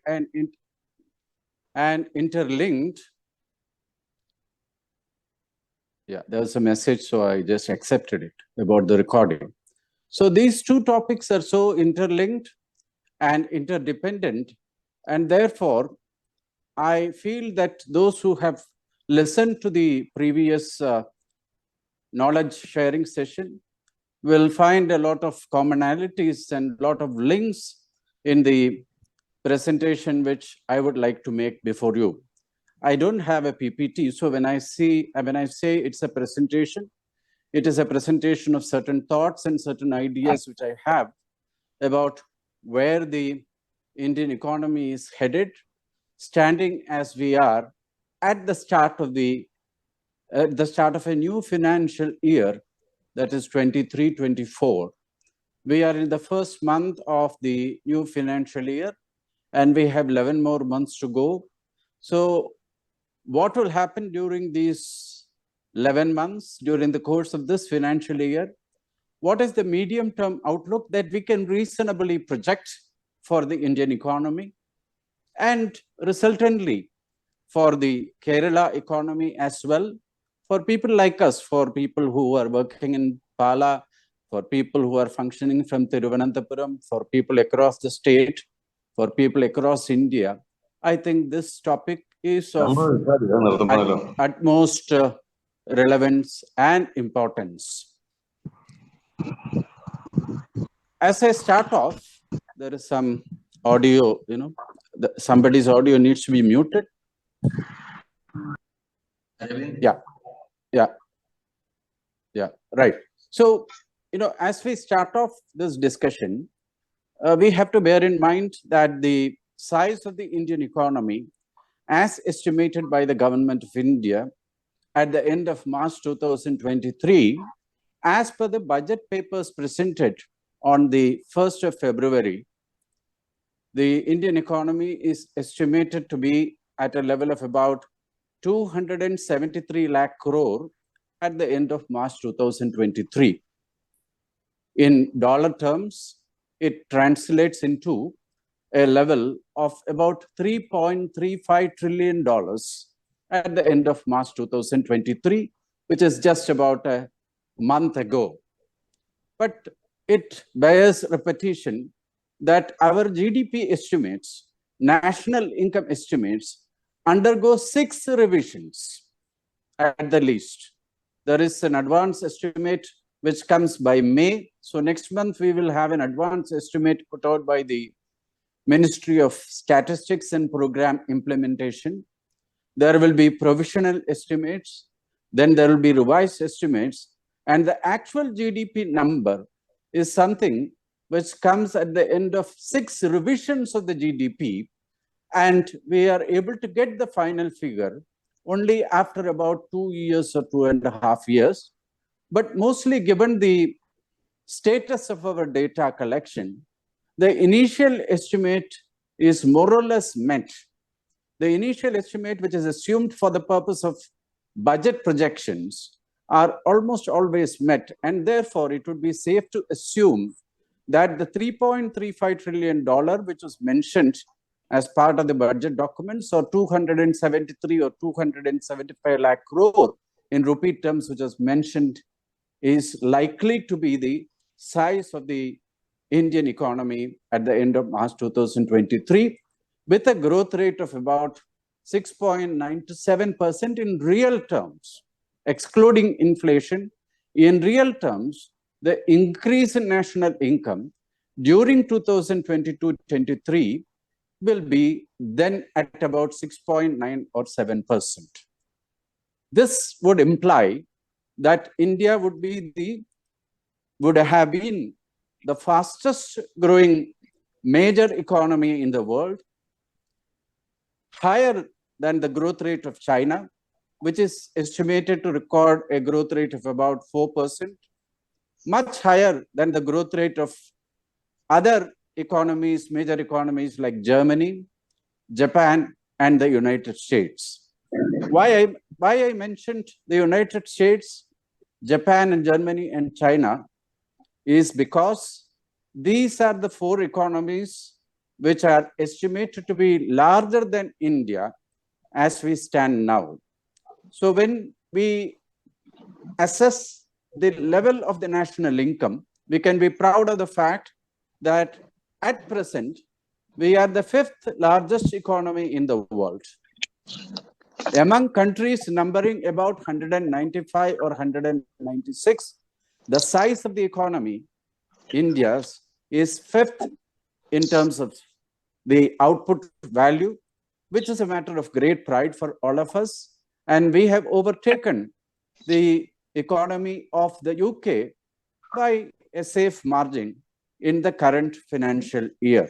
and interlinked. Yeah, there was a message, so I just accepted it about the recording. So these two topics are so interlinked and interdependent, and therefore, I feel that those who have listened to the previous knowledge sharing session will find a lot of commonalities and a lot of links in the presentation which I would like to make before you. I don't have a PPT, so when I say it's a presentation, it is a presentation of certain thoughts and certain ideas which I have about where the Indian economy is headed, standing as we are at the start of a new financial year, that is 23-24. We are in the first month of the new financial year, and we have 11 more months to go. So what will happen during these 11 months, during the course of this financial year? What is the medium-term outlook that we can reasonably project for the Indian economy, and resultantly for the Kerala economy as well, for people like us, for people who are working in Pala, for people who are functioning from Thiruvananthapuram, for people across the state, for people across India? I think this topic is of utmost relevance and importance. As I start off, there is some audio, somebody's audio needs to be muted. Yeah, right. So, as we start off this discussion, we have to bear in mind that the size of the Indian economy, as estimated by the government of India at the end of March 2023, as per the budget papers presented on the 1st of February, the Indian economy is estimated to be at a level of about 273 lakh crore at the end of March 2023. In dollar terms, it translates into a level of about $3.35 trillion at the end of March 2023, which is just about a month ago. But it bears repetition that our GDP estimates, national income estimates, undergo 6 revisions at the least. There is an advance estimate which comes by May. So next month, we will have an advance estimate put out by the Ministry of Statistics and Program Implementation. There will be provisional estimates. Then there will be revised estimates. And the actual GDP number is something which comes at the end of 6 revisions of the GDP. And we are able to get the final figure only after about 2 years or 2.5 years. But mostly given the status of our data collection, the initial estimate is more or less met. The initial estimate, which is assumed for the purpose of budget projections, are almost always met. And therefore, it would be safe to assume that the $3.35 trillion, which was mentioned as part of the budget documents, or 273 or 275 lakh crore in rupee terms, which was mentioned, is likely to be the size of the Indian economy at the end of March 2023, with a growth rate of about 6.97% in real terms, excluding inflation. In real terms, the increase in national income during 2022-23 will be then at about 6.9 or 7%. This would imply that India would have been the fastest growing major economy in the world, higher than the growth rate of China, which is estimated to record a growth rate of about 4%, much higher than the growth rate of other economies, major economies like Germany, Japan, and the United States. Why I mentioned the United States, Japan, and Germany, and China is because these are the 4 economies which are estimated to be larger than India as we stand now. So when we assess the level of the national income, we can be proud of the fact that at present, we are the 5th largest economy in the world. Among countries numbering about 195 or 196, the size of the economy, India's, is 5th in terms of the output value, which is a matter of great pride for all of us. And we have overtaken the economy of the UK by a safe margin in the current financial year.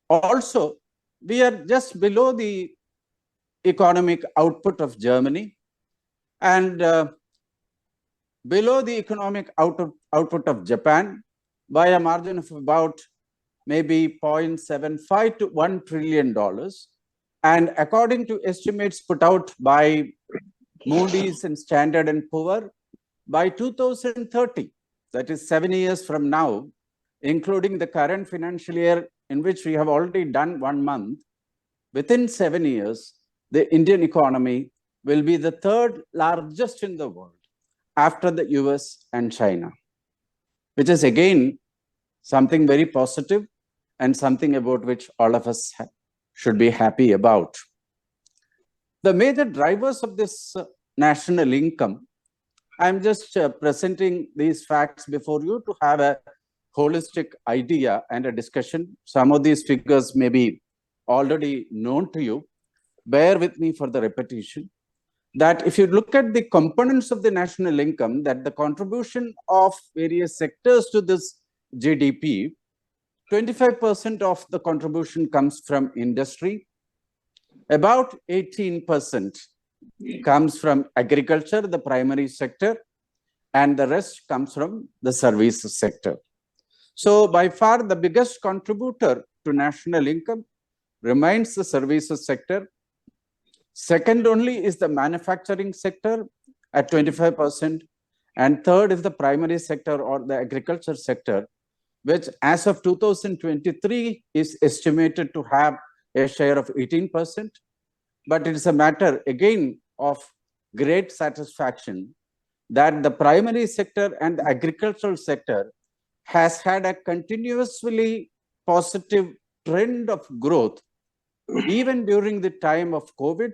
Also, we are just below the economic output of Germany and below the economic output of Japan by a margin of about maybe 0.75 to $1 trillion. And according to estimates put out by Moody's and Standard & Poor, by 2030, that is 7 years from now, including the current financial year in which we have already done 1 month, within 7 years, the Indian economy will be the 3rd largest in the world after the US and China, which is again something very positive and something about which all of us should be happy about. The major drivers of this national income, I'm just presenting these facts before you to have a holistic idea and a discussion. Some of these figures may be already known to you. Bear with me for the repetition. That if you look at the components of the national income, that the contribution of various sectors to this GDP, 25% of the contribution comes from industry, about 18% comes from agriculture, the primary sector, and the rest comes from the services sector. So by far the biggest contributor to national income remains the services sector. Second only is the manufacturing sector at 25%, and third is the primary sector or the agriculture sector, which as of 2023 is estimated to have a share of 18%. But it is a matter again of great satisfaction that the primary sector and the agricultural sector has had a continuously positive trend of growth even during the time of COVID,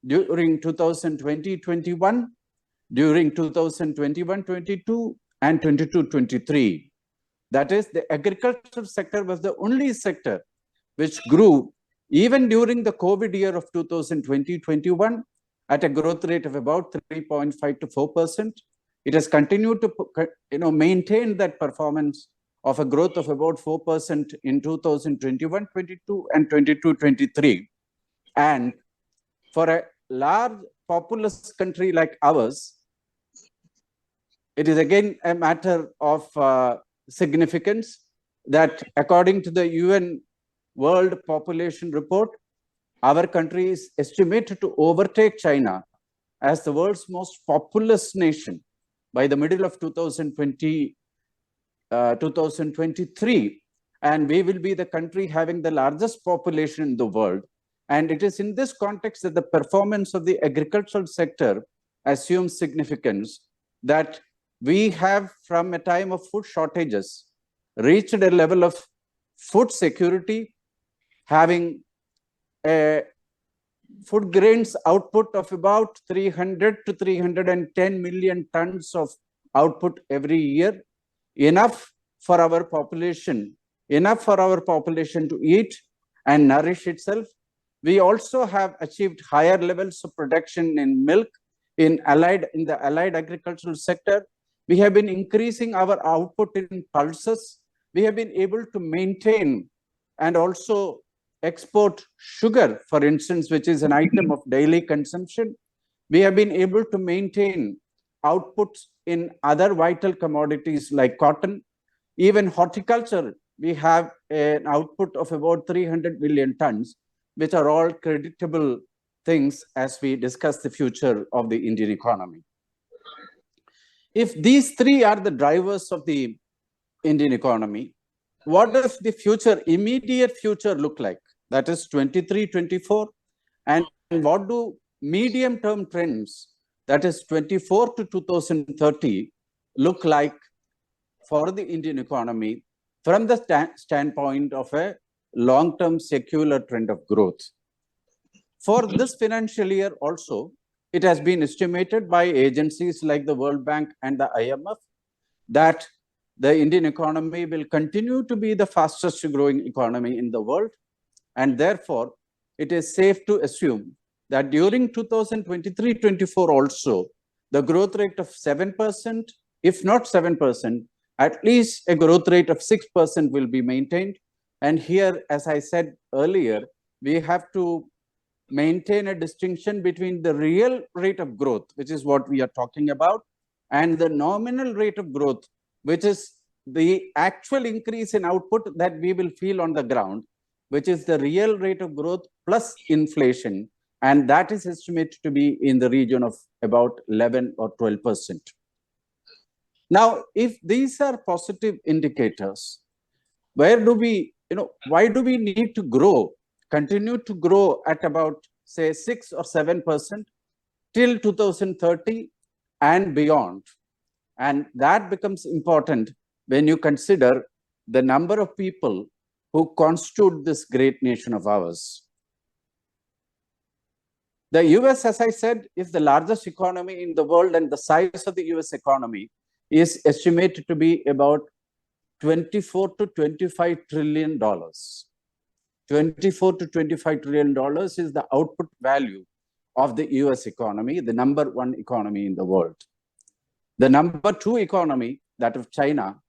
during 2020-21, during 2021-22, and 22-23. That is, the agricultural sector was the only sector which grew even during the COVID year of 2020-21 at a growth rate of about 3.5 to 4%. It has continued to maintain that performance of a growth of about 4% in 2021-22 and 22-23. And for a large populous country like ours, it is again a matter of significance that according to the UN World Population Report, our country is estimated to overtake China as the world's most populous nation by the middle of 2023, and we will be the country having the largest population in the world. And it is in this context that the performance of the agricultural sector assumes significance, that we have from a time of food shortages reached a level of food security, having a food grains output of about 300 to 310 million tons of output every year, enough for our population to eat and nourish itself. We also have achieved higher levels of production in milk in the allied agricultural sector. We have been increasing our output in pulses. We have been able to maintain and also export sugar, for instance, which is an item of daily consumption. We have been able to maintain outputs in other vital commodities like cotton. Even horticulture, we have an output of about 300 million tons, which are all creditable things as we discuss the future of the Indian economy. If these three are the drivers of the Indian economy, what does the future, immediate future look like? That is 23, 24. And what do medium-term trends, that is 24 to 2030, look like for the Indian economy from the standpoint of a long-term secular trend of growth? For this financial year also, it has been estimated by agencies like the World Bank and the IMF that the Indian economy will continue to be the fastest growing economy in the world. And therefore, it is safe to assume that during 2023-24 also, the growth rate of 7%, if not 7%, at least a growth rate of 6% will be maintained. And here, as I said earlier, we have to maintain a distinction between the real rate of growth, which is what we are talking about, and the nominal rate of growth, which is the actual increase in output that we will feel on the ground, which is the real rate of growth plus inflation. And that is estimated to be in the region of about 11 or 12%. Now, if these are positive indicators, where do we, why do we need to grow, continue to grow at about, say, 6 or 7% till 2030 and beyond? And that becomes important when you consider the number of people who constitute this great nation of ours. The US, as I said, is the largest economy in the world, and the size of the US economy is estimated to be about $24 to $25 trillion. $24 to $25 trillion is the output value of the US economy, the number one economy in the world. The number two economy, that of China,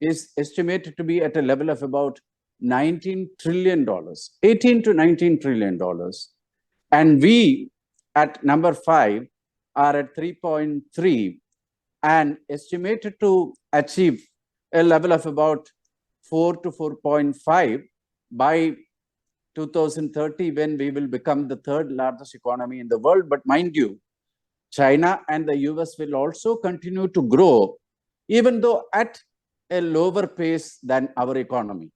is estimated to be at a level of about $19 trillion, $18 to $19 trillion. And we, at number 5, are at 3.3 and estimated to achieve a level of about 4 to 4.5 by 2030, when we will become the third largest economy in the world. But mind you, China and the US will also continue to grow, even though at a lower pace than our economy.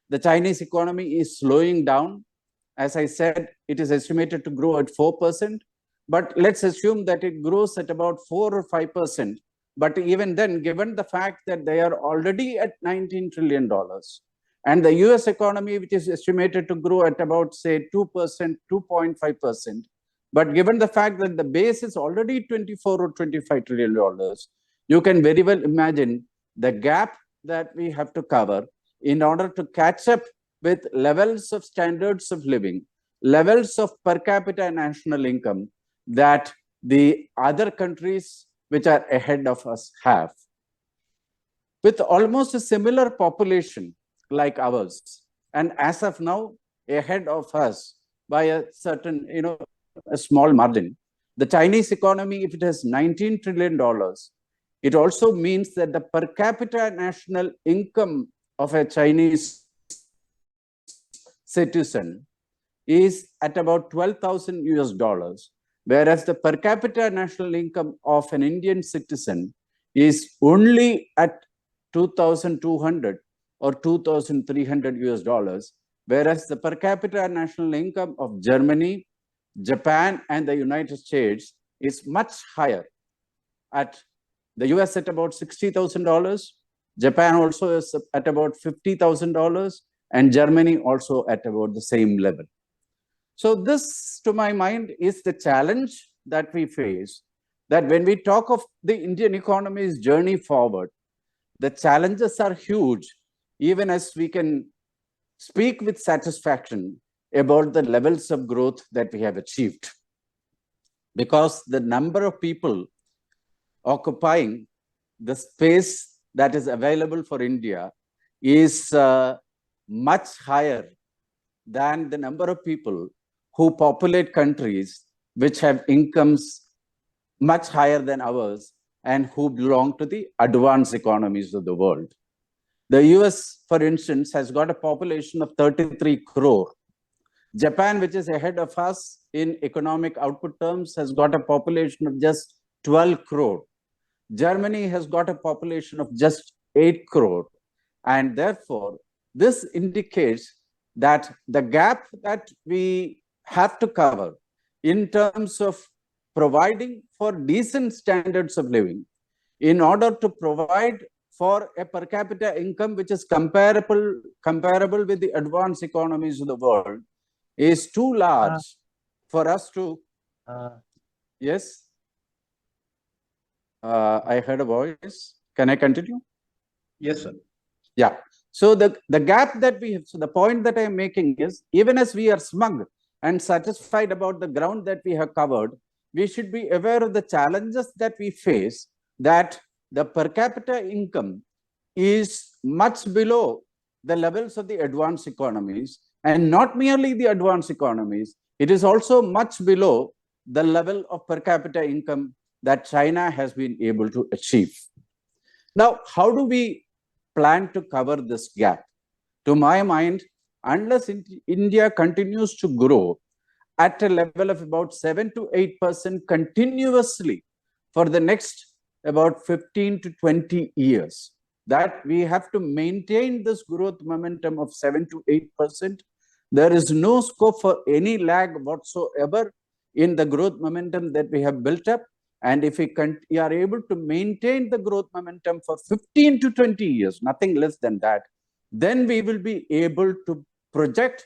The Chinese economy is slowing down. As I said, it is estimated to grow at 4%, but let's assume that it grows at about 4 or 5%. But even then, given the fact that they are already at $19 trillion, and the US economy, which is estimated to grow at about, say, 2%, 2.5%, but given the fact that the base is already $24 or $25 trillion, you can very well imagine the gap that we have to cover in order to catch up with levels of standards of living, levels of per capita national income that the other countries which are ahead of us have. With almost a similar population like ours, and as of now, ahead of us by a certain, a small margin, the Chinese economy, if it has $19 trillion, it also means that the per capita national income of a Chinese citizen is at about 12,000 US dollars, whereas the per capita national income of an Indian citizen is only at 2,200 or 2,300 US dollars, whereas the per capita national income of Germany, Japan, and the United States is much higher. At the US at about $60,000, Japan also is at about $50,000, and Germany also at about the same level. So this, to my mind, is the challenge that we face, that when we talk of the Indian economy's journey forward, the challenges are huge, even as we can speak with satisfaction about the levels of growth that we have achieved. Because the number of people occupying the space that is available for India is much higher than the number of people who populate countries which have incomes much higher than ours and who belong to the advanced economies of the world. The US, for instance, has got a population of 33 crore. Japan, which is ahead of us in economic output terms, has got a population of just 12 crore. Germany has got a population of just 8 crore. And therefore, this indicates that the gap that we have to cover in terms of providing for decent standards of living, in order to provide for a per capita income which is comparable with the advanced economies of the world, is too large for us to. Yes. I heard a voice. Can I continue? Yes, sir. Yeah. So the gap that we have, so the point that I am making is, even as we are smug and satisfied about the ground that we have covered, we should be aware of the challenges that we face, that the per capita income is much below the levels of the advanced economies, and not merely the advanced economies, it is also much below the level of per capita income that China has been able to achieve. Now, how do we plan to cover this gap? To my mind, unless India continues to grow at a level of about 7 to 8% continuously for the next about 15 to 20 years, that we have to maintain this growth momentum of 7 to 8%. There is no scope for any lag whatsoever in the growth momentum that we have built up. And if we are able to maintain the growth momentum for 15 to 20 years, nothing less than that, then we will be able to project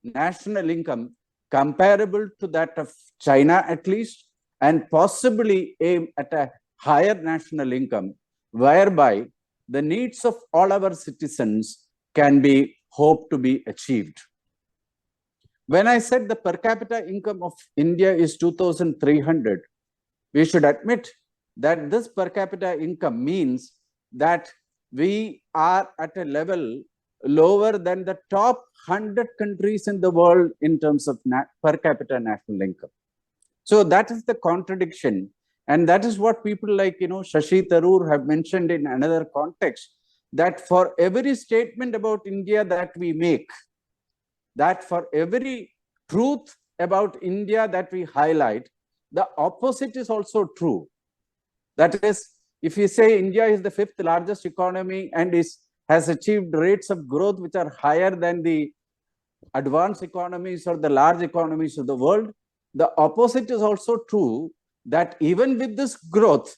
national income comparable to that of China at least, and possibly aim at a higher national income, whereby the needs of all our citizens can be hoped to be achieved. When I said the per capita income of India is 2,300, we should admit that this per capita income means that we are at a level lower than the top 100 countries in the world in terms of per capita national income. So that is the contradiction. And that is what people like, Shashi Tharoor have mentioned in another context, that for every statement about India that we make, that for every truth about India that we highlight, the opposite is also true. That is, if you say India is the 5th largest economy and has achieved rates of growth which are higher than the advanced economies or the large economies of the world, the opposite is also true, that even with this growth,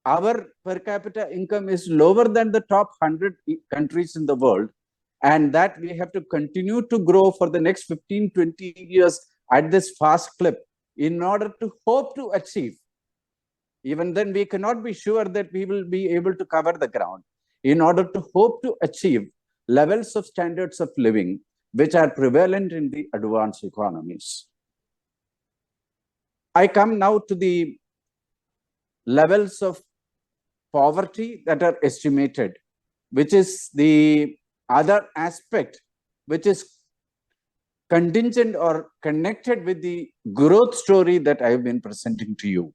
our per capita income is lower than the top 100 countries in the world, and that we have to continue to grow for the next 15, 20 years at this fast clip in order to hope to achieve. Even then, we cannot be sure that we will be able to cover the ground, in order to hope to achieve levels of standards of living which are prevalent in the advanced economies. I come now to the levels of poverty that are estimated, which is the other aspect which is contingent or connected with the growth story that I have been presenting to you.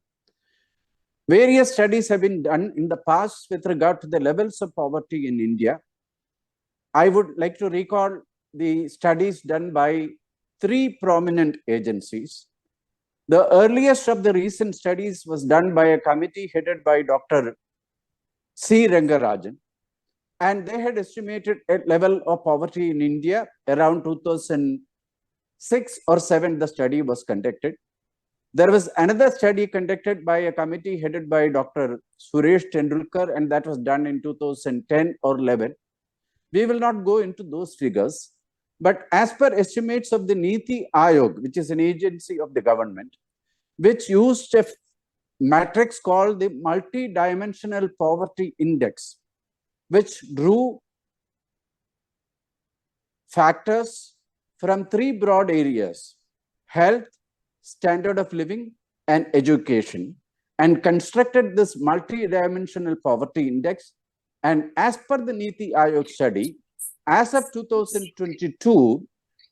Various studies have been done in the past with regard to the levels of poverty in India. I would like to recall the studies done by 3 prominent agencies. The earliest of the recent studies was done by a committee headed by Dr. C. Rangarajan, and they had estimated a level of poverty in India around 2006 or 7. The study was conducted. There was another study conducted by a committee headed by Dr. Suresh Tendulkar, and that was done in 2010 or 11. We will not go into those figures, but as per estimates of the Niti Aayog, which is an agency of the government, which used a matrix called the multi-dimensional poverty index, which drew factors from 3 broad areas: health, standard of living, and education, and constructed this multi-dimensional poverty index. And as per the Niti Aayog study, as of 2022,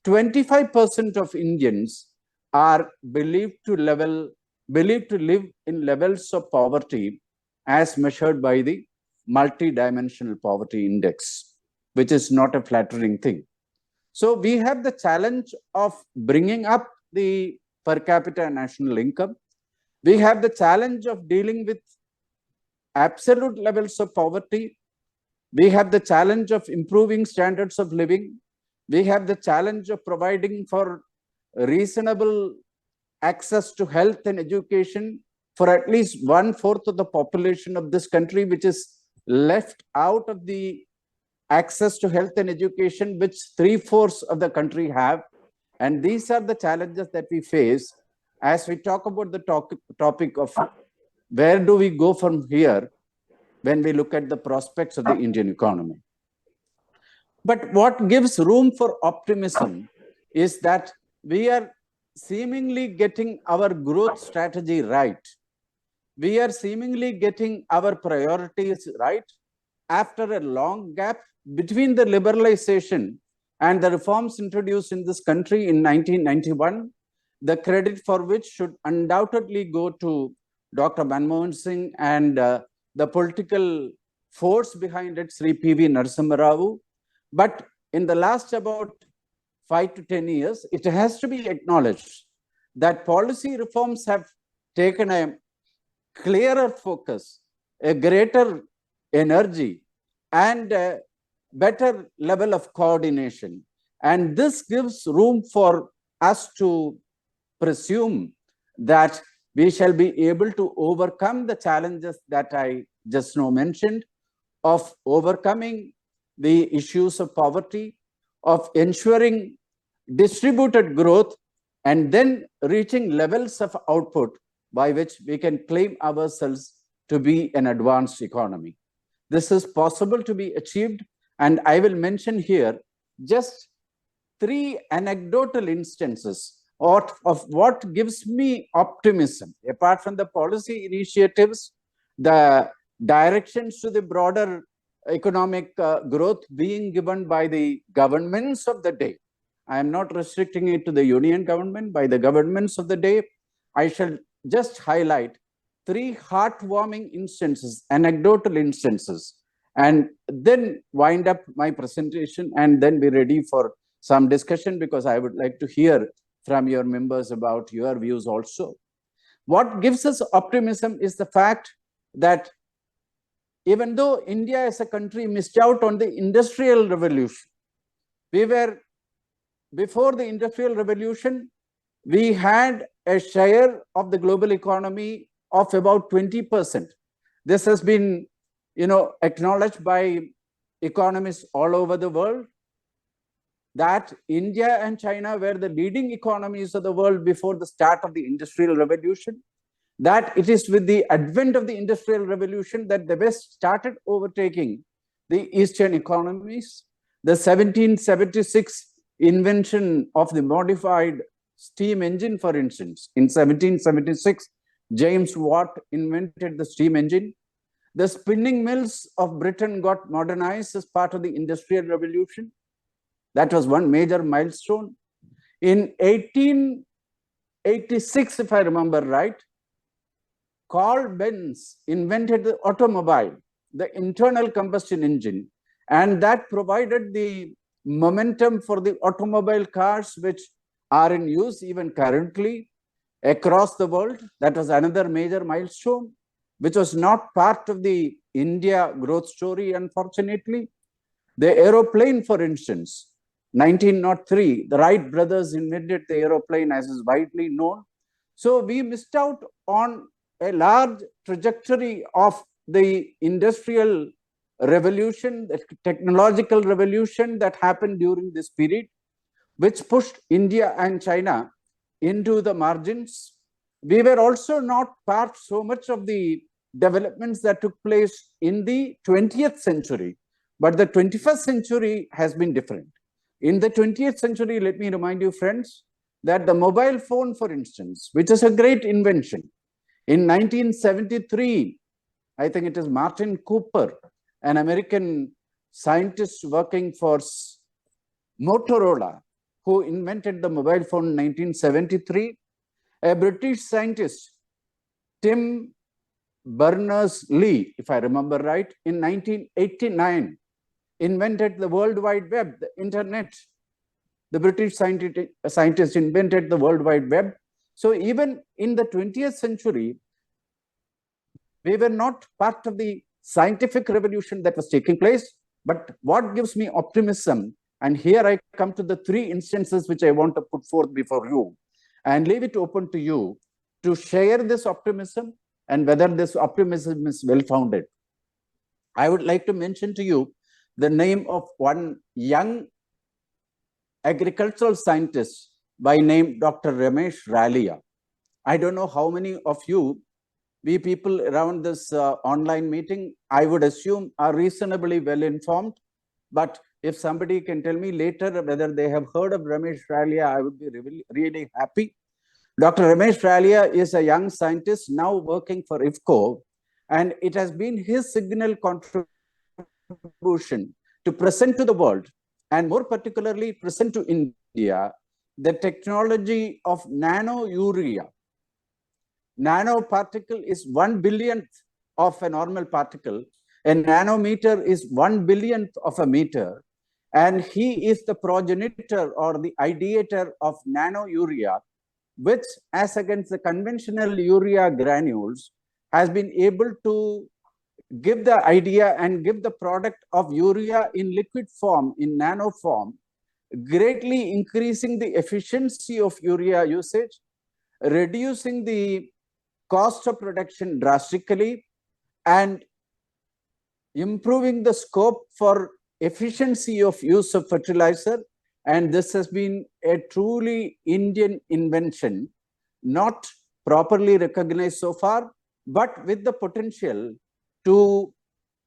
25% of Indians are believed to live in levels of poverty as measured by the multi-dimensional poverty index, which is not a flattering thing. So we have the challenge of bringing up the per capita national income. We have the challenge of dealing with absolute levels of poverty We have the challenge of improving standards of living. We have the challenge of providing for reasonable access to health and education for at least 1/4 of the population of this country, which is left out of the access to health and education, which 3/4 of the country have. And these are the challenges that we face as we talk about the topic of where do we go from here when we look at the prospects of the Indian economy. But what gives room for optimism is that we are seemingly getting our growth strategy right. We are seemingly getting our priorities right after a long gap between the liberalization and the reforms introduced in this country in 1991, the credit for which should undoubtedly go to Dr. Manmohan Singh and the political force behind it, Sri P.V. Narasimha Rao. But in the last about 5 to 10 years, it has to be acknowledged that policy reforms have taken a clearer focus, a greater energy, and a better level of coordination. And this gives room for us to presume that we shall be able to overcome the challenges that I just now mentioned, of overcoming the issues of poverty, of ensuring distributed growth, and then reaching levels of output by which we can claim ourselves to be an advanced economy. This is possible to be achieved, and I will mention here just 3 anecdotal instances of what gives me optimism, apart from the policy initiatives, the directions to the broader economic growth being given by the governments of the day. I am not restricting it to the union government, by the governments of the day. I shall just highlight 3 heartwarming instances, anecdotal instances, and then wind up my presentation and then be ready for some discussion, because I would like to hear from your members about your views also. What gives us optimism is the fact that even though India as a country missed out on the industrial revolution, before the industrial revolution, we had a share of the global economy of about 20%. This has been, acknowledged by economists all over the world, that India and China were the leading economies of the world before the start of the Industrial Revolution, that it is with the advent of the Industrial Revolution that the West started overtaking the Eastern economies. The 1776 invention of the modified steam engine, for instance, in 1776, James Watt invented the steam engine. The spinning mills of Britain got modernized as part of the Industrial Revolution. That was one major milestone. In 1886, if I remember right, Carl Benz invented the automobile, the internal combustion engine, and that provided the momentum for the automobile cars which are in use even currently across the world. That was another major milestone, which was not part of the India growth story, unfortunately. The aeroplane, for instance, 1903, the Wright brothers invented the aeroplane, as is widely known. So we missed out on a large trajectory of the industrial revolution, the technological revolution that happened during this period, which pushed India and China into the margins. We were also not part so much of the developments that took place in the 20th century, but the 21st century has been different. In the 20th century, let me remind you, friends, that the mobile phone, for instance, which is a great invention, in 1973, I think it is Martin Cooper, an American scientist working for Motorola, who invented the mobile phone in 1973. A British scientist, Tim Berners-Lee, if I remember right, in 1989, invented the World Wide Web, the internet. The British scientist invented the World Wide Web. So even in the 20th century, we were not part of the scientific revolution that was taking place. But what gives me optimism, and here I come to the three instances which I want to put forth before you and leave it open to you to share this optimism and whether this optimism is well-founded. I would like to mention to you the name of one young agricultural scientist by name Dr. Ramesh Ralia. I don't know how many of you, we people around this online meeting, I would assume are reasonably well informed. But if somebody can tell me later whether they have heard of Ramesh Ralia, I would be really happy. Dr. Ramesh Ralia is a young scientist now working for IFCO, and it has been his signal contribution to present to the world, and more particularly present to India, the technology of nano-urea. Nanoparticle is 1 billionth of a normal particle. A nanometer is 1 billionth of a meter. And he is the progenitor or the ideator of nano-urea, which, as against the conventional urea granules, has been able to give the idea and give the product of urea in liquid form, in nano form, greatly increasing the efficiency of urea usage, reducing the cost of production drastically, and improving the scope for efficiency of use of fertilizer. And this has been a truly Indian invention, not properly recognized so far, but with the potential to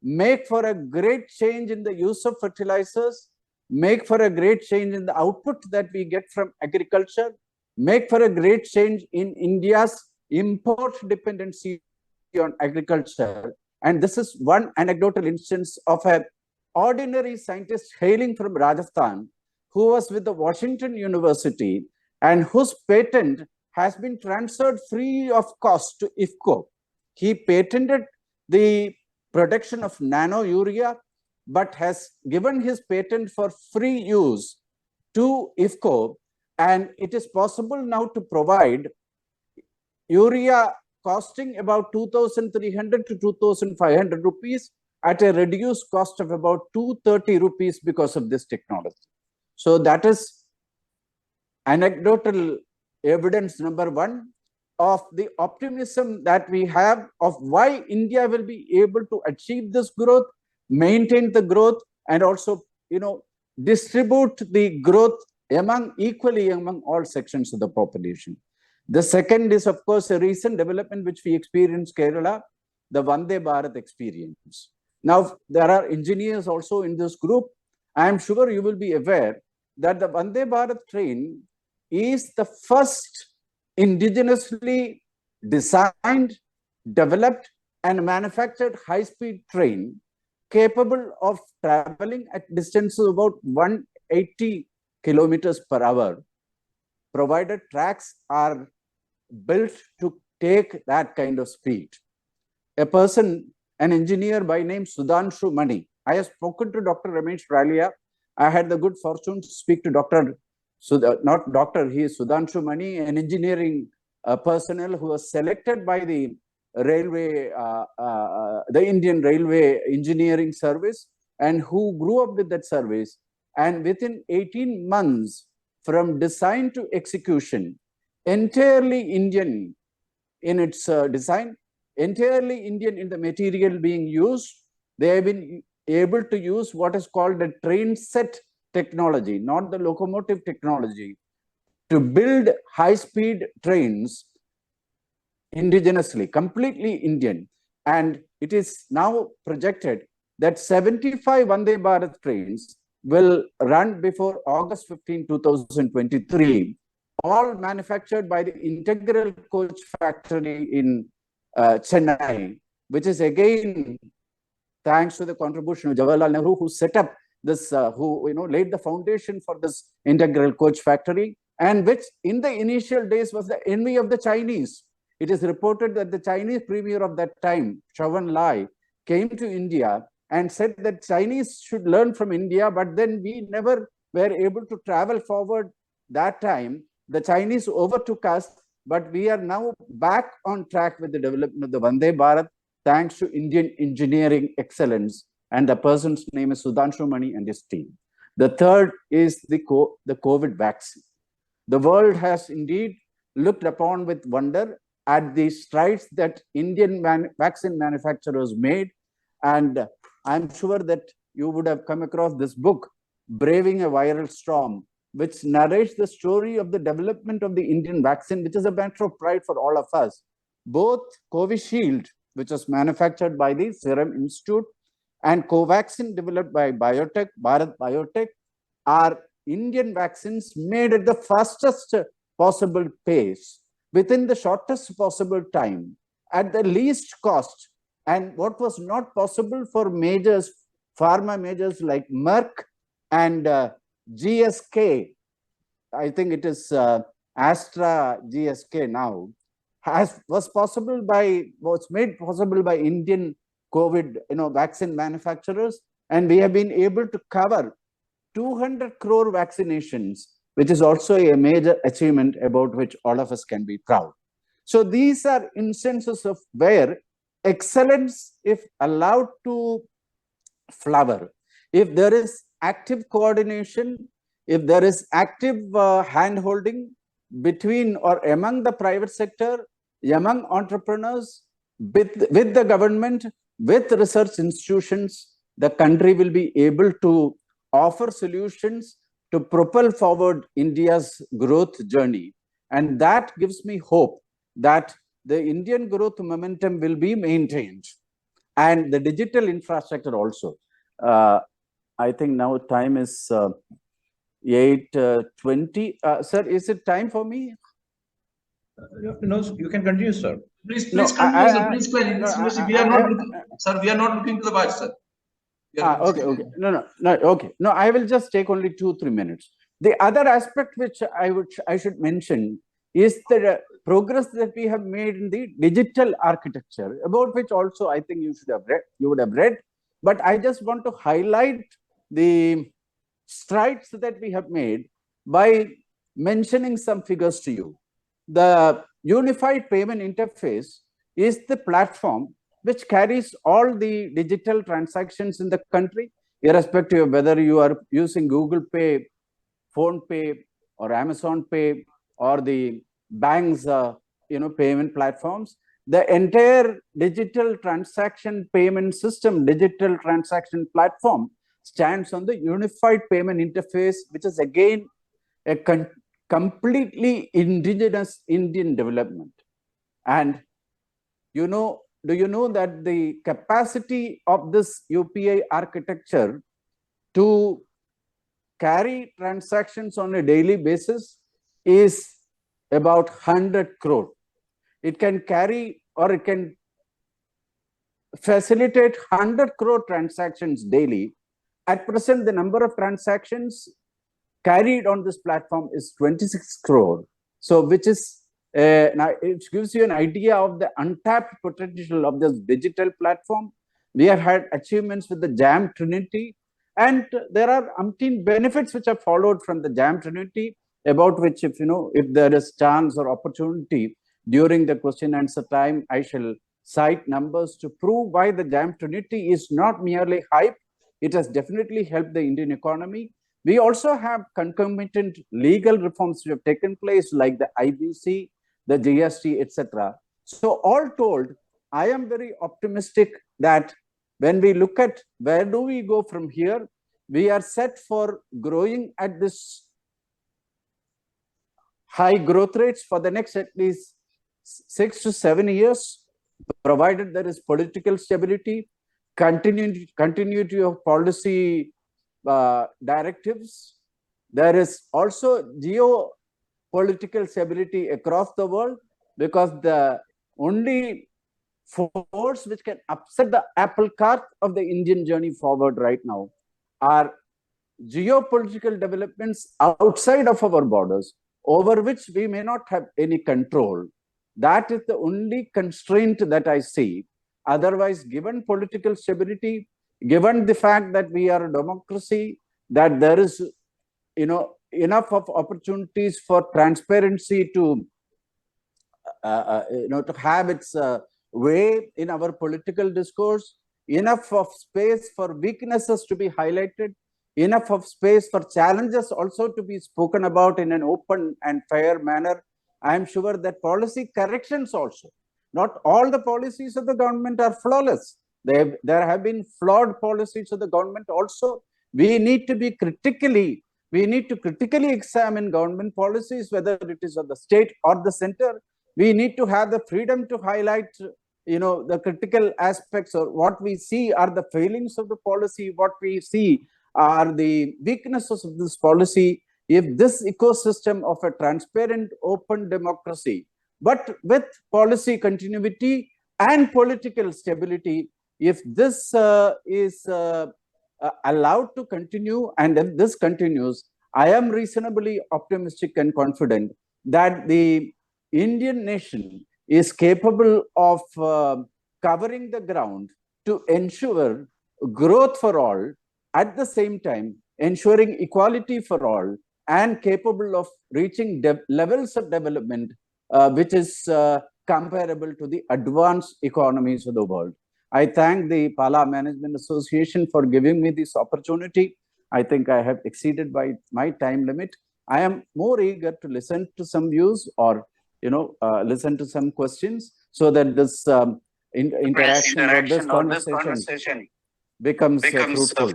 make for a great change in the use of fertilizers, make for a great change in the output that we get from agriculture, make for a great change in India's import dependency on agriculture. And this is one anecdotal instance of an ordinary scientist hailing from Rajasthan who was with the Washington University and whose patent has been transferred free of cost to IFCO. He patented the production of nano-urea, but has given his patent for free use to IFCO. And it is possible now to provide urea costing about 2,300 to 2,500 rupees at a reduced cost of about 230 rupees because of this technology. So that is anecdotal evidence number one of the optimism that we have of why India will be able to achieve this growth, maintain the growth, and also, distribute the growth equally among all sections of the population. The second is, of course, a recent development which we experienced in Kerala, the Vande Bharat experience. Now, there are engineers also in this group. I am sure you will be aware that the Vande Bharat train is the first indigenously designed, developed, and manufactured high-speed train capable of traveling at distances of about 180 kilometers per hour, provided tracks are built to take that kind of speed. A person, an engineer by name Sudhanshu Mani. I have spoken to Dr. Ramesh Ralia. I had the good fortune to speak to he is Sudhanshu Mani, an engineering personnel who was selected by the railway, the Indian Railway Engineering Service, and who grew up with that service. And within 18 months from design to execution, entirely Indian in its design, entirely Indian in the material being used, they have been able to use what is called a train set technology, not the locomotive technology, to build high-speed trains indigenously, completely Indian. And it is now projected that 75 Vande Bharat trains will run before August 15, 2023, all manufactured by the Integral Coach Factory in Chennai, which is again thanks to the contribution of Jawaharlal Nehru, who set up this, laid the foundation for this Integral Coach Factory, and which in the initial days was the envy of the Chinese. It is reported that the Chinese premier of that time, Zhou Enlai, came to India and said that Chinese should learn from India, but then we never were able to travel forward that time. The Chinese overtook us, but we are now back on track with the development of the Vande Bharat, thanks to Indian engineering excellence and the person's name is Sudhanshu Mani and his team. The third is the COVID vaccine. The world has indeed looked upon with wonder at the strides that Indian vaccine manufacturers made. And I'm sure that you would have come across this book, Braving a Viral Storm, which narrates the story of the development of the Indian vaccine, which is a matter of pride for all of us. Both Covishield, which was manufactured by the Serum Institute, and Covaxin, developed by Biotech, Bharat Biotech, are Indian vaccines made at the fastest possible pace, within the shortest possible time, at the least cost, and what was not possible for majors, pharma majors like Merck and GSK, I think it is Astra GSK now, was made possible by Indian COVID vaccine manufacturers, and we have been able to cover 200 crore vaccinations, which is also a major achievement about which all of us can be proud. So these are instances of where excellence, if allowed to flower, if there is active coordination, if there is active hand-holding between or among the private sector, among entrepreneurs, with the government, with research institutions, the country will be able to offer solutions to propel forward India's growth journey. And that gives me hope that the Indian growth momentum will be maintained, and the digital infrastructure also. I think now time is 8:20. Sir, is it time for me? No, you can continue, sir. Please continue, sir. Please continue. We are not looking, sir. We are not looking to the watch, sir. Okay. No. Okay. No, I will just take only 2-3 minutes. The other aspect which I should mention is the progress that we have made in the digital architecture, about which also I think you would have read. But I just want to highlight the strides that we have made by mentioning some figures to you. The Unified Payment Interface is the platform which carries all the digital transactions in the country, irrespective of whether you are using Google Pay, Phone Pay, or Amazon Pay, or the bank's payment platforms. The entire digital transaction payment system, digital transaction platform, stands on the Unified Payment Interface, which is again a completely indigenous Indian development. And do you know that the capacity of this UPI architecture to carry transactions on a daily basis is about 100 crore. It can carry, or it can facilitate 100 crore transactions daily. At present, the number of transactions carried on this platform is 26 crore. So, which is now it gives you an idea of the untapped potential of this digital platform. We have had achievements with the JAM Trinity, and there are umpteen benefits which have followed from the JAM Trinity, about which, if there is chance or opportunity during the question answer time, I shall cite numbers to prove why the JAM Trinity is not merely hype. It has definitely helped the Indian economy. We also have concomitant legal reforms which have taken place, like the IBC, the GST, etc. So all told, I am very optimistic that when we look at where do we go from here, we are set for growing at this high growth rates for the next at least 6 to 7 years, provided there is political stability, continuity of policy directives. There is also geopolitical stability across the world, because the only force which can upset the apple cart of the Indian journey forward right now are geopolitical developments outside of our borders, over which we may not have any control. That is the only constraint that I see. Otherwise, given political stability, given the fact that we are a democracy, that there is enough of opportunities for transparency to to have its way in our political discourse, enough of space for weaknesses to be highlighted, enough of space for challenges also to be spoken about in an open and fair manner. I am sure that policy corrections also, not all the policies of the government are flawless. There have been flawed policies of the government also. We need to critically examine government policies, whether it is of the state or the center. We need to have the freedom to highlight, the critical aspects, or what we see are the failings of the policy, what we see are the weaknesses of this policy. If this ecosystem of a transparent, open democracy, but with policy continuity and political stability, if this is allowed to continue, and if this continues, I am reasonably optimistic and confident that the Indian nation is capable of covering the ground to ensure growth for all, at the same time ensuring equality for all, and capable of reaching levels of development which is comparable to the advanced economies of the world. I thank the Pala Management Association for giving me this opportunity. I think I have exceeded by my time limit. I am more eager to listen to some views, or listen to some questions, so that this interaction or this conversation becomes fruitful.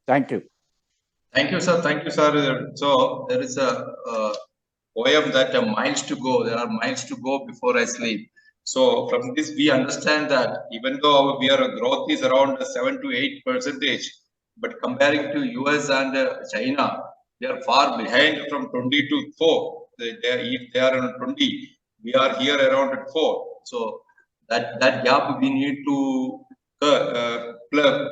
Thank you. Thank you, sir. Thank you, sir. So there is a poem that miles to go. There are miles to go before I sleep. So from this, we understand that even though our growth is around 7 to 8%, but comparing to US and China, they are far behind from 20 to 4. If they are on 20, we are here around at 4. So that gap we need to plug.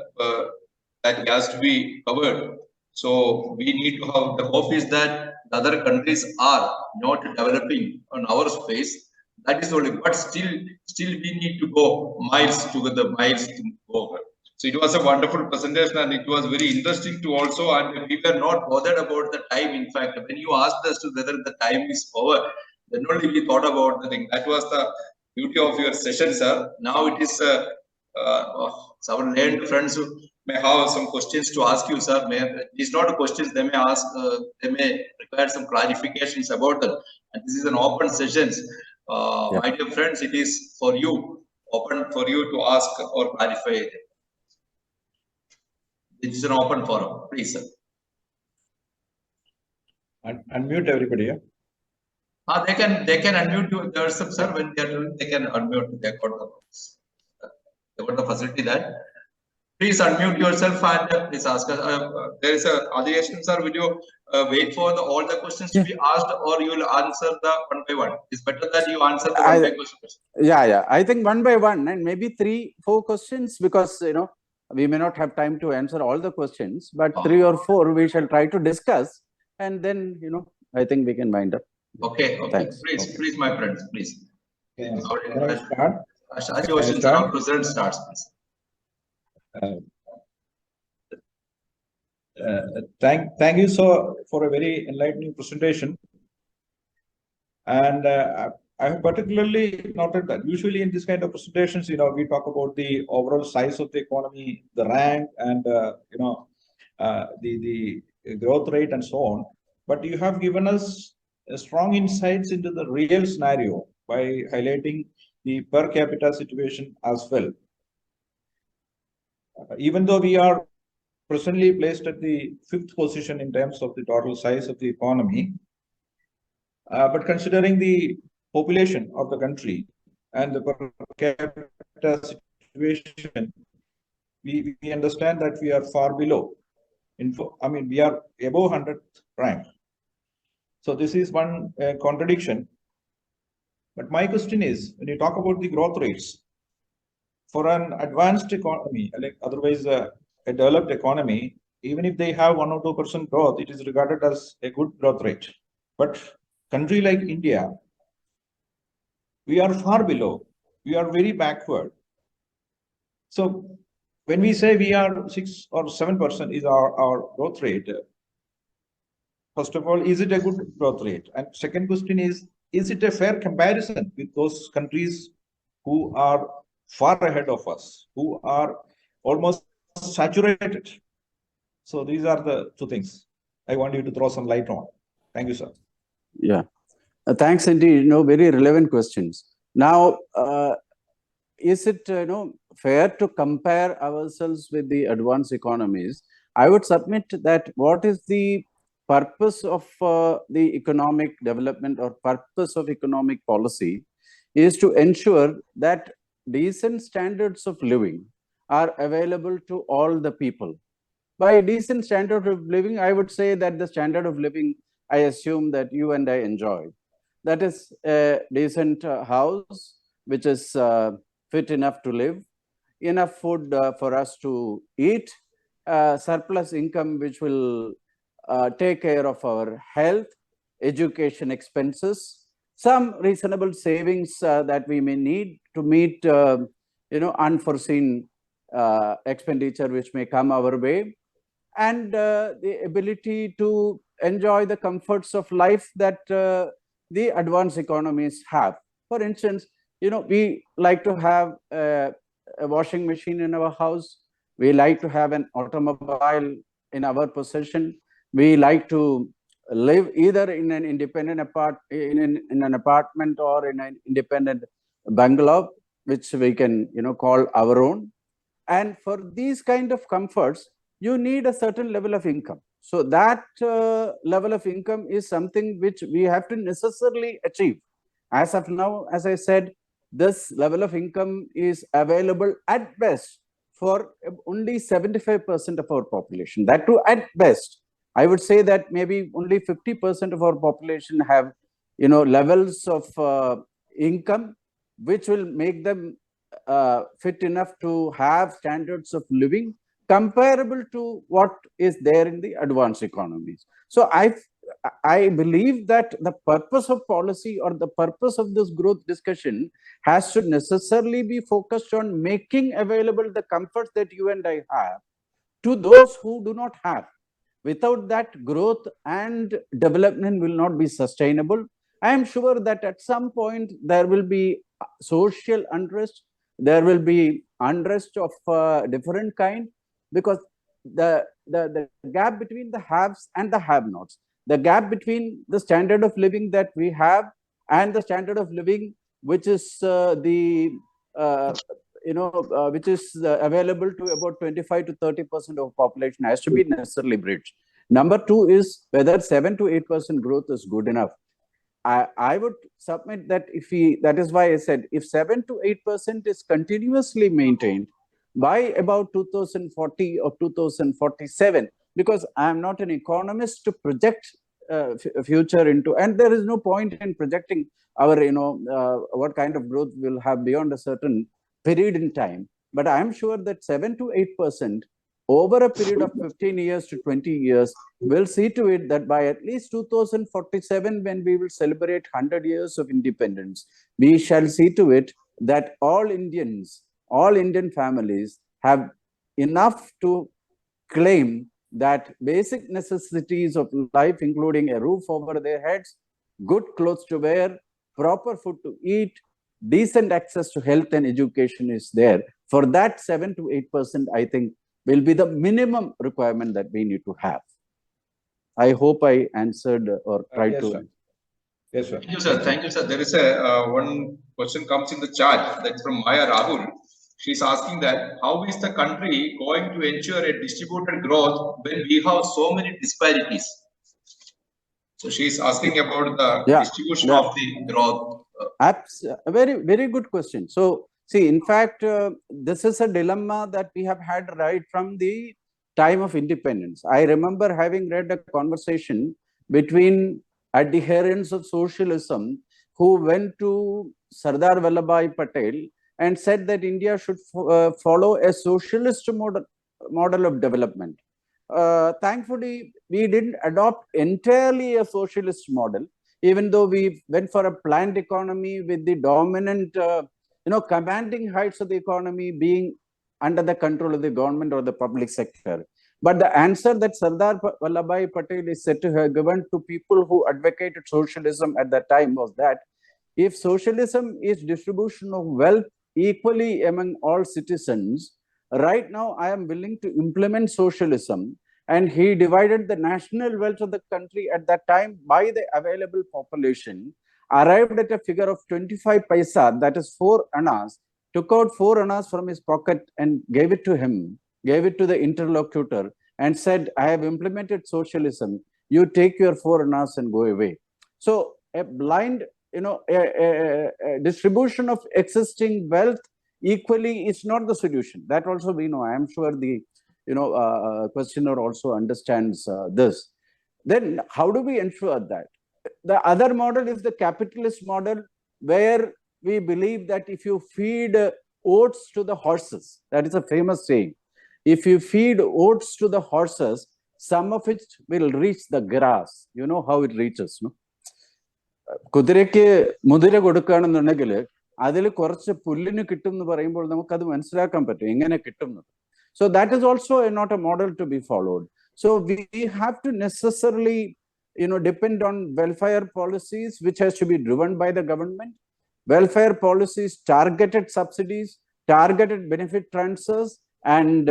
That has to be covered. So we need to have, the hope is that the other countries are not developing on our space. That is only, but still we need to go miles together, miles to go. So it was a wonderful presentation, and it was very interesting to also, and we were not bothered about the time. In fact, when you asked us to whether the time is over, then only we thought about the thing. That was the beauty of your session, sir. Now it is some learned friends who may have some questions to ask you, sir. It's not questions they may ask, they may require some clarifications about it. And this is an open session. Yeah. My dear friends, it is for you, open for you to ask or clarify. It is an open forum. Please, sir. Unmute everybody. Yeah? They can unmute themselves, sir. When they are doing, they can unmute. They got the facility that. Please unmute yourself and please ask us. There is a Adikesavan, sir. Will you wait for all the questions to be asked, or you will answer the one by one? It's better that you answer the one by question. Yeah. I think one by one, and maybe 3-4 questions, because we may not have time to answer all the questions, but 3 or 4 we shall try to discuss, and then I think we can wind up. Okay. Thanks. Please, my friends, please. Can I start? Our president starts, please. Thank you for a very enlightening presentation, and I have particularly noted that usually in this kind of presentations, we talk about the overall size of the economy, the rank, and the growth rate and so on. But you have given us strong insights into the real scenario by highlighting the per capita situation as well. Even though we are presently placed at the 5th position in terms of the total size of the economy, but considering the population of the country and the per capita situation, we understand that we are far below. We are above 100th rank. So this is one contradiction. But my question is, when you talk about the growth rates, for an advanced economy, like otherwise a developed economy, even if they have 1 or 2% growth, it is regarded as a good growth rate. But country like India, we are far below. We are very backward. So when we say we are 6 or 7% is our growth rate, first of all, is it a good growth rate? And second question is it a fair comparison with those countries who are far ahead of us, who are almost saturated. So these are the two things I want you to throw some light on. Thank you, sir. Yeah. Thanks indeed. Very relevant questions. Now, is it fair to compare ourselves with the advanced economies? I would submit that what is the purpose of the economic development or purpose of economic policy is to ensure that decent standards of living are available to all the people. By decent standard of living, I would say that the standard of living I assume that you and I enjoy. That is a decent house, which is fit enough to live, enough food for us to eat, surplus income which will take care of our health, education expenses, some reasonable savings that we may need to meet, unforeseen expenditure which may come our way, and the ability to enjoy the comforts of life that the advanced economies have. For instance, we like to have a washing machine in our house. We like to have an automobile in our possession. We like to live either in an independent in an apartment or in an independent bungalow, which we can call our own. And for these kind of comforts, you need a certain level of income. So that level of income is something which we have to necessarily achieve. As of now, as I said, this level of income is available at best for only 75% of our population. That too, at best. I would say that maybe only 50% of our population have, levels of income which will make them fit enough to have standards of living comparable to what is there in the advanced economies. So I believe that the purpose of policy or the purpose of this growth discussion has to necessarily be focused on making available the comforts that you and I have to those who do not have. Without that, growth and development will not be sustainable. I am sure that at some point there will be social unrest, there will be unrest of different kind, because the gap between the haves and the have-nots, the gap between the standard of living that we have and the standard of living which is uh, which is available to about 25 to 30% of population has to be necessarily bridged. Number two is whether 7 to 8% growth is good enough. I would submit that that is why I said, if 7 to 8% is continuously maintained by about 2040 or 2047, because I am not an economist to project future into, and there is no point in projecting our, what kind of growth we'll have beyond a certain period in time. But I am sure that 7 to 8% over a period of 15 years to 20 years will see to it that by at least 2047, when we will celebrate 100 years of independence, we shall see to it that all Indian families have enough to claim that basic necessities of life, including a roof over their heads, good clothes to wear, proper food to eat, decent access to health and education is there. For that, 7 to 8%, I think, will be the minimum requirement that we need to have. I hope I answered or tried yes, to. Sir. Yes, sir. Thank you, sir. Thank you, sir. There is a one question comes in the chat. That's from Maya Rahul. She's asking that how is the country going to ensure a distributed growth when we have so many disparities? So she's asking about the distribution of the growth. A very good question. So, see, in fact, this is a dilemma that we have had right from the time of independence. I remember having read a conversation between adherents of socialism who went to Sardar Vallabhbhai Patel and said that India should follow a socialist model of development. Thankfully, we didn't adopt entirely a socialist model, even though we went for a planned economy with the dominant, commanding heights of the economy being under the control of the government or the public sector. But the answer that Sardar Vallabhbhai Patel is said to have given to people who advocated socialism at that time was that if socialism is distribution of wealth equally among all citizens. Right now, I am willing to implement socialism. And he divided the national wealth of the country at that time by the available population, arrived at a figure of 25 paisa, that is 4 annas, took out 4 annas from his pocket and gave it to him, gave it to the interlocutor, and said, I have implemented socialism. You take your 4 annas and go away. So a blind, distribution of existing wealth equally is not the solution. That also we know. I am sure the questioner also understands this. Then how do we ensure that? The other model is the capitalist model, where we believe that if you feed oats to the horses, that is a famous saying, if you feed oats to the horses, some of it will reach the grass. You know how it reaches, no? കുതിരയ്ക്ക് മുതിര കൊടുക്കുകയാണെന്നുണ്ടെങ്കിൽ അതിൽ കുറച്ച് പുല്ലിന് കിട്ടും എന്ന് പറയുമ്പോൾ നമുക്കത് മനസ്സിലാക്കാൻ പറ്റും എങ്ങനെ കിട്ടും. So that is also not a model to be followed. So we have to necessarily depend on welfare policies, which has to be driven by the government. Welfare policies, targeted subsidies, targeted benefit transfers, and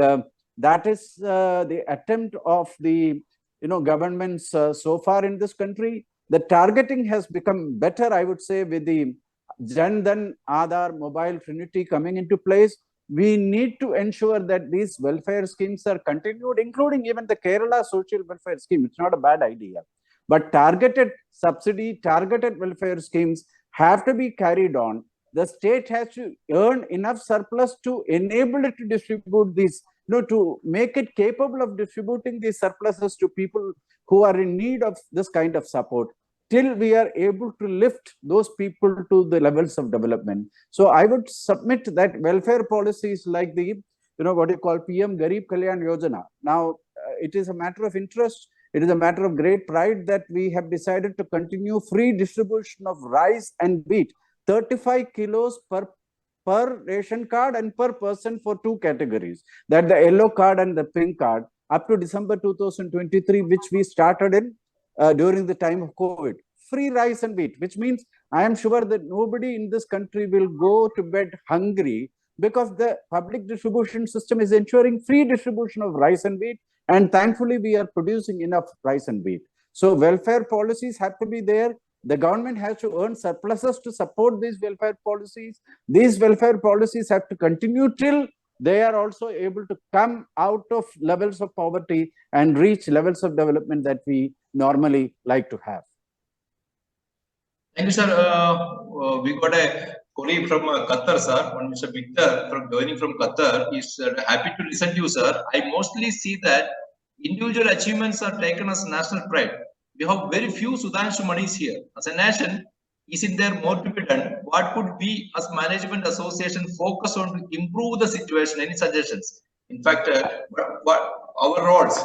that is the attempt of the governments so far in this country. The targeting has become better, I would say, with the Jan Dhan Aadhaar mobile trinity coming into place. We need to ensure that these welfare schemes are continued, including even the Kerala social welfare scheme. It's not a bad idea. But targeted subsidy, targeted welfare schemes have to be carried on. The state has to earn enough surplus to enable it to distribute these, to make it capable of distributing these surpluses to people who are in need of this kind of support, till we are able to lift those people to the levels of development. So I would submit that welfare policies like the, what you call PM Garib Kalyan Yojana. Now, it is a matter of interest. It is a matter of great pride that we have decided to continue free distribution of rice and wheat, 35 kilos per ration card and per person for 2 categories, that the yellow card and the pink card, up to December 2023, which we started in during the time of COVID. Free rice and wheat, which means I am sure that nobody in this country will go to bed hungry, because the public distribution system is ensuring free distribution of rice and wheat, and thankfully we are producing enough rice and wheat. So welfare policies have to be there. The government has to earn surpluses to support these welfare policies. These welfare policies have to continue till they are also able to come out of levels of poverty and reach levels of development that we normally like to have. Thank you, sir. We got a colleague from Qatar, sir. One Mr. Victor from joining from Qatar is happy to listen to you, sir. I mostly see that individual achievements are taken as national pride. We have very few Sudhanshu Manis here. As a nation, isn't there more to be done? What could we as management association focus on to improve the situation? Any suggestions? In fact, what our roles?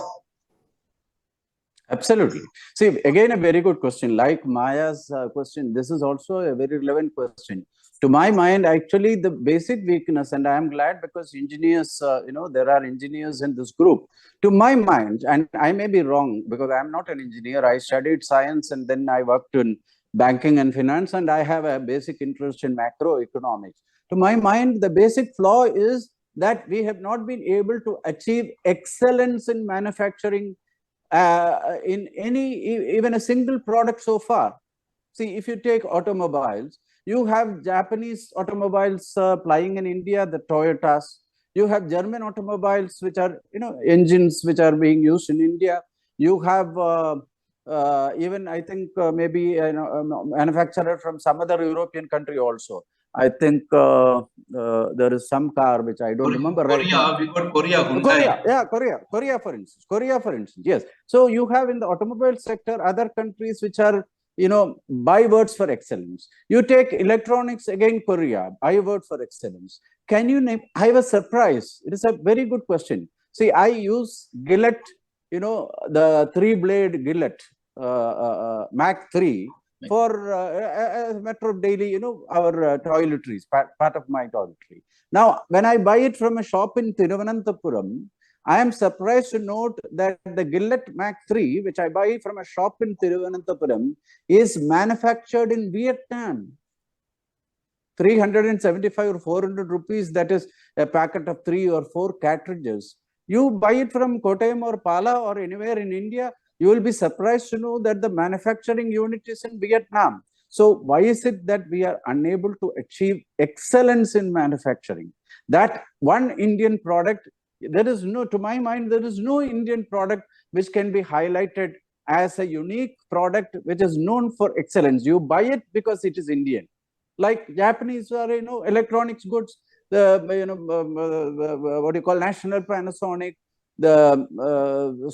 Absolutely. See, again, a very good question. Like Maya's question, this is also a very relevant question. To my mind, actually, the basic weakness, and I am glad because engineers, there are engineers in this group. To my mind, and I may be wrong because I am not an engineer. I studied science and then I worked in banking and finance, and I have a basic interest in macroeconomics. To my mind, the basic flaw is that we have not been able to achieve excellence in manufacturing in even a single product so far. See, if you take automobiles, you have Japanese automobiles plying in India, the Toyotas. You have German automobiles, which are, engines which are being used in India. You have even, I think, maybe a manufacturer from some other European country also. I think there is some car which I don't remember right now. We got Korea, Hyundai. Korea, for instance. Yes. So you have in the automobile sector other countries which are, bywords for excellence. You take electronics, again, Korea, byword for excellence. Can you name? I was surprised. It is a very good question. See, I use Gillette, the 3-blade Gillette Mac 3 for as a matter of daily, our toiletries, part of my toiletry. Now, when I buy it from a shop in Thiruvananthapuram, I am surprised to note that the Gillette Mac 3, which I buy from a shop in Thiruvananthapuram, is manufactured in Vietnam. 375 or 400 rupees, that is a packet of 3 or 4 cartridges. You buy it from Kottayam or Pala or anywhere in India, you will be surprised to know that the manufacturing unit is in Vietnam. So why is it that we are unable to achieve excellence in manufacturing? That one Indian product, there is no, to my mind, there is no Indian product which can be highlighted as a unique product which is known for excellence. You buy it because it is Indian. Like Japanese or, electronics goods, the, what do you call, National Panasonic, the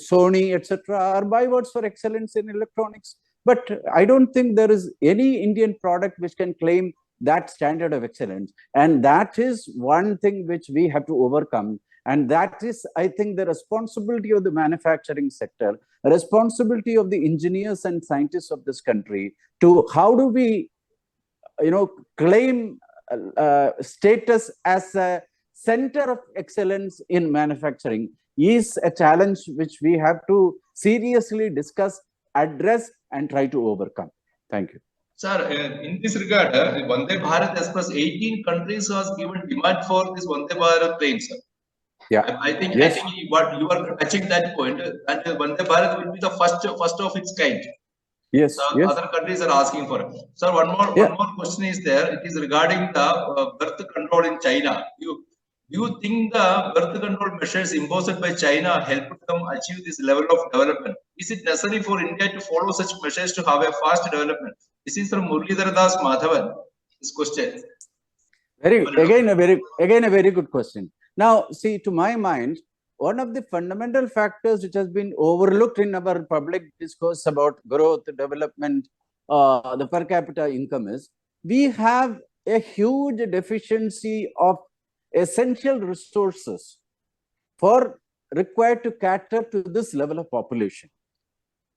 Sony, etc., are bywords for excellence in electronics. But I don't think there is any Indian product which can claim that standard of excellence. And that is one thing which we have to overcome. And that is, I think, the responsibility of the manufacturing sector, the responsibility of the engineers and scientists of this country to how do we, claim status as a center of excellence in manufacturing is a challenge which we have to seriously discuss, address, and try to overcome. Thank you. Sir, in this regard, Vande Bharat Express, 18 countries has given demand for this Vande Bharat train, sir. Yeah. I think Yes. what you are touching that point, and Vande Bharat will be the first of its kind. Yes. Yes. Other countries are asking for it. Sir, one more question is there. It is regarding the birth control in China. Do you think the birth control measures imposed by China helped them achieve this level of development? Is it necessary for India to follow such measures to have a fast development? This is from Muralidhar Das Madhavan. This question. Again a very good question. Now, see, to my mind, one of the fundamental factors which has been overlooked in our public discourse about growth, development, the per capita income is, we have a huge deficiency of essential resources required to cater to this level of population.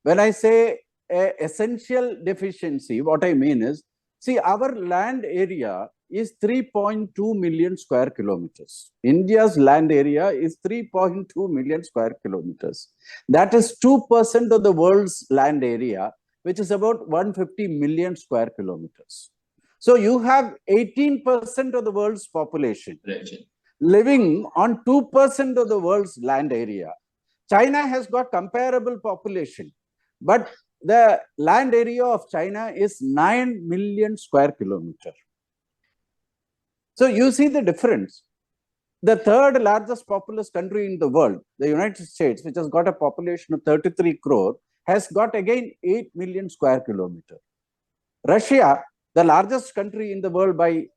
When I say essential deficiency, what I mean is, see, our land area is 3.2 million square kilometers. India's land area is 3.2 million square kilometers. That is 2% of the world's land area, which is about 150 million square kilometers. So you have 18% of the world's population living on 2% of the world's land area. China has got comparable population, but the land area of China is 9 million square kilometers. So you see the difference. The third largest populous country in the world, the United States, which has got a population of 33 crore, has got again 8 million square kilometers. Russia, the largest country in the world by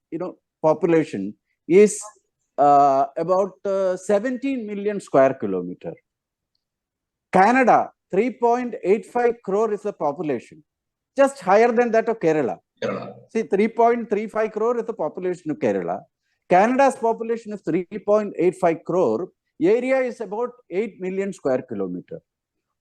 population, is about 17 million square kilometers. Canada, 3.85 crore is the population, just higher than that of Kerala. See, 3.35 crore is the population of Kerala. Canada's population is 3.85 crore. Area is about 8 million square kilometers.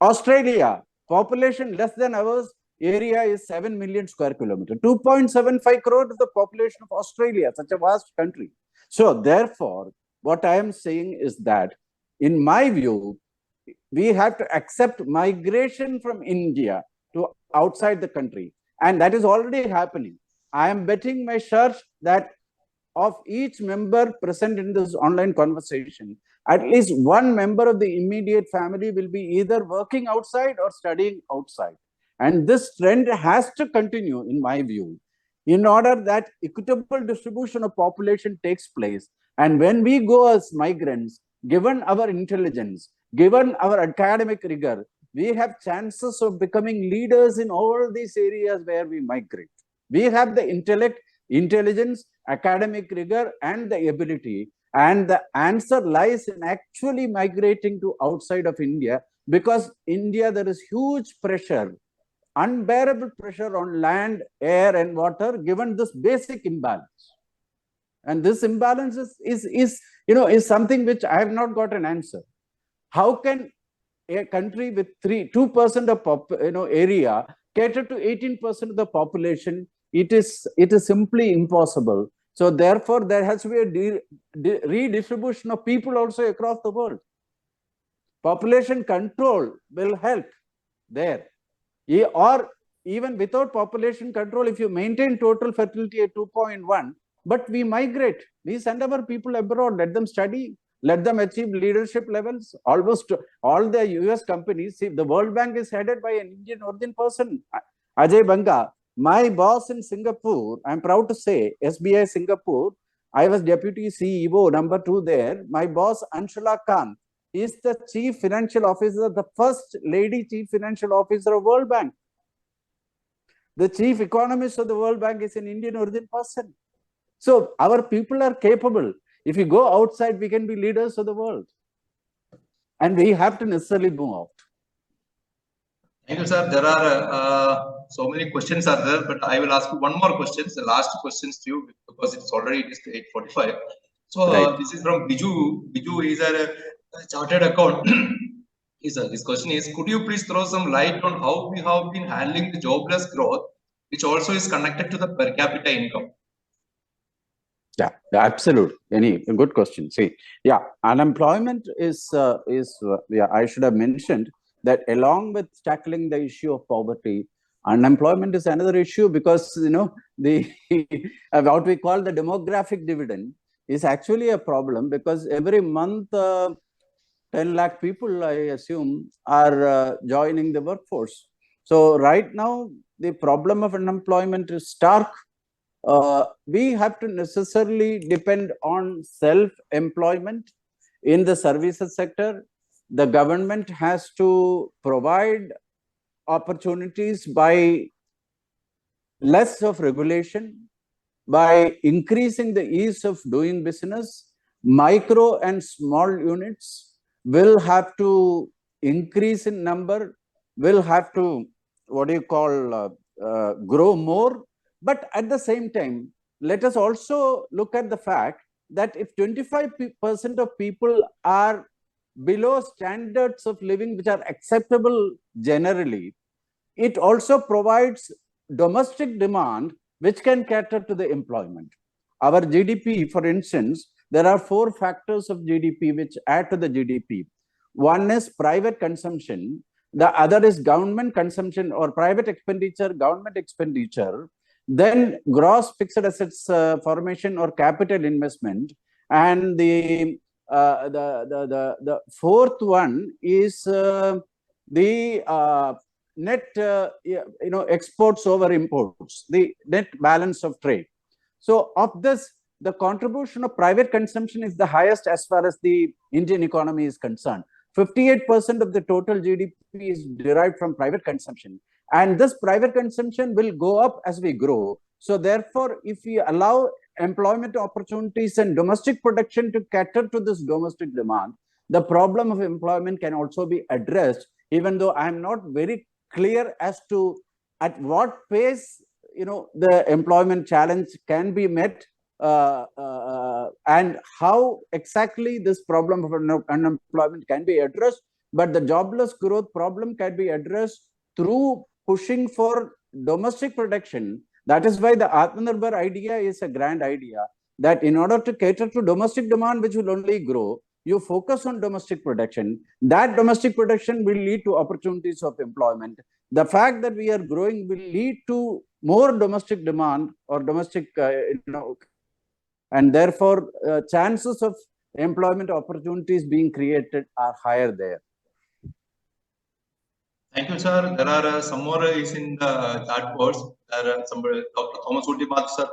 Australia, population less than ours, area is 7 million square kilometers. 2.75 crore is the population of Australia, such a vast country. So therefore, what I am saying is that, in my view, we have to accept migration from India to outside the country. And that is already happening. I am betting my shirt that of each member present in this online conversation, at least one member of the immediate family will be either working outside or studying outside. And this trend has to continue, in my view, in order that equitable distribution of population takes place. And when we go as migrants, given our intelligence, given our academic rigor, we have chances of becoming leaders in all these areas where we migrate. We have the intellect, intelligence, academic rigor, and the ability. And the answer lies in actually migrating to outside of India, because India, there is huge pressure, unbearable pressure on land, air, and water, given this basic imbalance. And this imbalance is something which I have not got an answer. How can a country with 2% of area cater to 18% of the population? It is simply impossible. So therefore, there has to be a redistribution of people also across the world. Population control will help there. Or even without population control, if you maintain total fertility at 2.1, but we migrate. We send our people abroad, let them study, let them achieve leadership levels. Almost all the US companies, see, the World Bank is headed by an Indian origin person, Ajay Banga. My boss in Singapore, I'm proud to say, SBI Singapore, I was deputy CEO #2 there. My boss, Anshula Khan, is the chief financial officer, the first lady chief financial officer of World Bank. The chief economist of the World Bank is an Indian origin person. So our people are capable. If we go outside, we can be leaders of the world. And we have to necessarily move out. Thank you, sir. There are so many questions are there, but I will ask you one more question. The last questions to you because it's already 8:45. So Right. this is from Biju. Biju is a chartered account. His question is, could you please throw some light on how we have been handling the jobless growth, which also is connected to the per capita income? Yeah, absolutely. A good question. See, yeah, unemployment is yeah, I should have mentioned that along with tackling the issue of poverty, unemployment is another issue because, the what we call the demographic dividend is actually a problem because every month 10 lakh people, I assume, are joining the workforce. So right now, the problem of unemployment is stark. We have to necessarily depend on self-employment in the services sector. The government has to provide opportunities by less of regulation, by increasing the ease of doing business. Micro and small units will have to increase in number, will have to, grow more. But at the same time, let us also look at the fact that if 25% of people are below standards of living which are acceptable generally, it also provides domestic demand which can cater to the employment. Our GDP, for instance, there are 4 factors of GDP which add to the GDP. One is private consumption, the other is government consumption or private expenditure, government expenditure, then gross fixed assets formation or capital investment, and the fourth one is the net exports over imports, the net balance of trade. So of this, the contribution of private consumption is the highest as far as the Indian economy is concerned. 58% of the total GDP is derived from private consumption, and this private consumption will go up as we grow. So therefore, if we allow employment opportunities and domestic production to cater to this domestic demand, the problem of employment can also be addressed, even though I am not very clear as to at what pace the employment challenge can be met, and how exactly this problem of unemployment can be addressed. But the jobless growth problem can be addressed through pushing for domestic production. That is why the Atmanirbhar idea is a grand idea, that in order to cater to domestic demand, which will only grow, you focus on domestic production. That domestic production will lead to opportunities of employment. The fact that we are growing will lead to more domestic demand or domestic, and therefore chances of employment opportunities being created are higher there. Thank you, sir. There are some more is in the chat boards. There are some Dr. Thomas Ultimath sir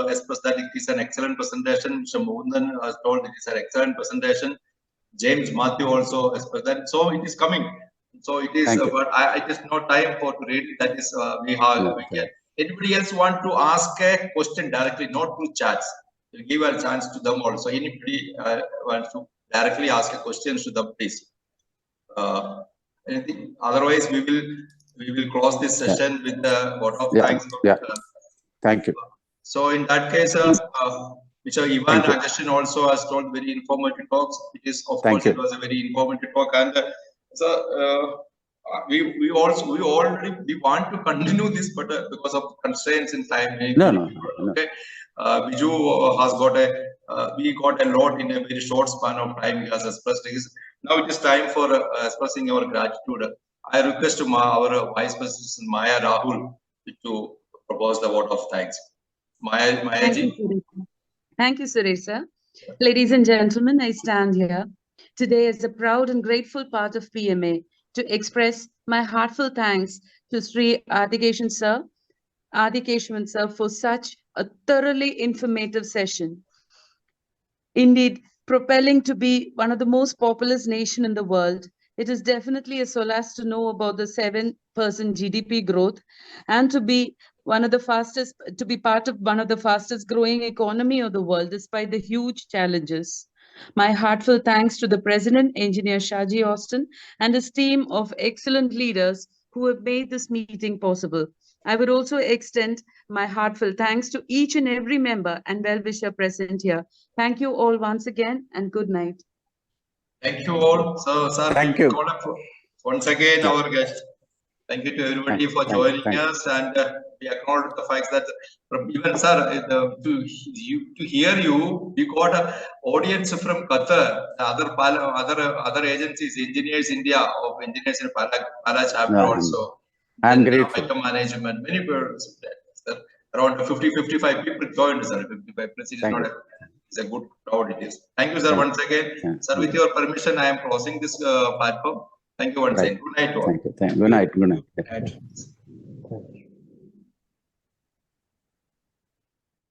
expressed that it is an excellent presentation. Mr. Mohandan has told it is an excellent presentation. James Matthew also expressed that. So it is coming. So it is, but I just no time for to read. That is we have. Okay. Anybody else want to ask a question directly, not through chats? We'll give a chance to them also. Anybody wants to directly ask a question to them, please. Anything? Otherwise, we will close this session with a vote of thanks. Thank you. So in that case, Mr. Ivan Agashin also has told very informative talks. It is, of course, it was a very informative talk, and so we already want to continue this, but because of constraints in time, no. Okay. Biju has got we got a lot in a very short span of time. He has expressed his. Now it is time for expressing our gratitude. I request our Vice President Maya Rahul to propose the vote of thanks. Maya ji. Thank you, Suresa. Ladies and gentlemen, I stand here today as a proud and grateful part of PMA to express my heartfelt thanks to Sri Adikesavan sir for such a thoroughly informative session. Indeed, propelling to be one of the most populous nation in the world, it is definitely a solace to know about the 7% GDP growth and to be part of one of the fastest growing economy of the world despite the huge challenges. My heartfelt thanks to the President, Engineer Shaji Austin, and his team of excellent leaders who have made this meeting possible. I would also extend my heartfelt thanks to each and every member and well-wisher present here. Thank you all once again and good night. Thank you all. So, sir, Thank we you. call up once again Yeah. our guest. Thank you to everybody for joining us, and we acknowledge the fact that from even sir to hear you, we got an audience from Qatar, other agencies, Engineers India of Engineers in Pala chapter also. I'm grateful. Management, many people, sir, around 50-55 people joined, sir. 55 is not it's a good crowd it is. Thank you, sir, once again. Sir, with your permission, I am closing this platform. Thank you once again. Good night to all. Thank you. Good night. Good night.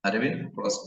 Arvind, close.